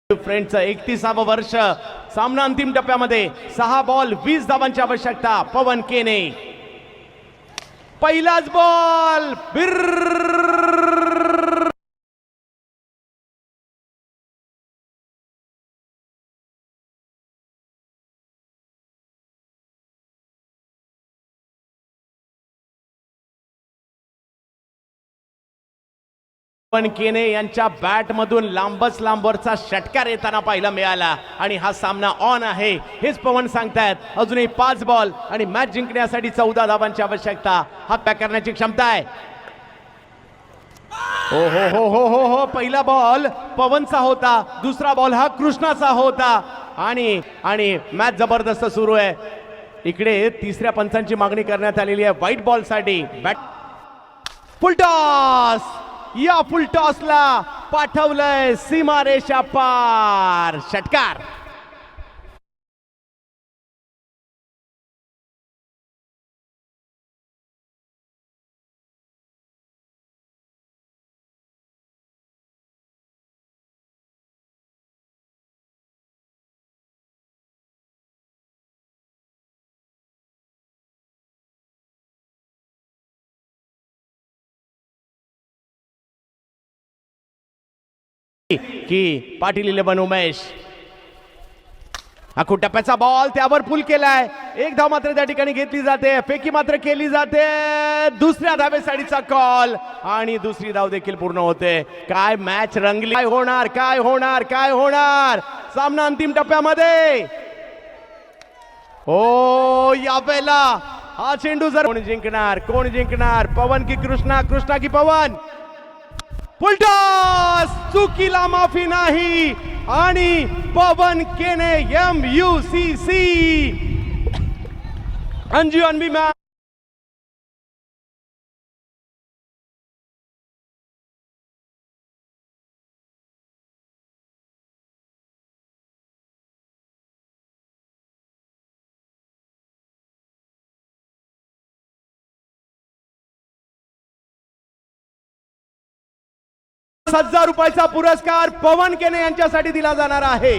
फ्रेंडचं 31वे वर्ष. सामना अंतिम टप्प्यामध्ये 6 बॉल 20 धावांची आवश्यकता. पवन केने पहिलाच बॉल पवन केने यांच्या बॅट मधून लांबच लांबवरचा षटकार येताना पाहायला मिळाला आणि हा सामना ऑन आहे हेच पवन सांगतायत. अजूनही 5 बॉल आणि मॅच जिंकण्यासाठी 14 धावांची आवश्यकता. हात पॅक करण्याची क्षमता आहे. हो हो हो हो हो हो पहिला बॉल पवनचा होता, दुसरा बॉल हा कृष्णाचा होता आणि मॅच जबरदस्त सुरू आहे. इकडे तिसऱ्या पंचांची मागणी करण्यात आलेली आहे व्हाईट बॉल साठी. बॅट फुल टॉस. या फुल टॉसला पाठवलंय सीमारेषा पार. षटकार. की पाटील 11 उमेश. हा टप्प्याचा बॉल त्यावर पुल केलाय. एक धाव मात्र त्या ठिकाणी घेतली जाते. फेकी मात्र केली जाते. दुसऱ्या धावेसाठीचा कॉल आणि दुसरी धाव देखील पूर्ण होते. काय मॅच रंगली. काय होणार काय होणार काय होणार सामना अंतिम टप्प्यामध्ये. हो यावेळेला हा चेंडू जर कोण जिंकणार कोण जिंकणार पवन की कृष्णा कृष्णा की पवन. फुल टॉस. चुकीला माफी नाही आणि पवन केने MUCC अंजू अनबी मॅच. ₹10,000 पुरस्कार पवन केने यांच्यासाठी दिला जाणार आहे.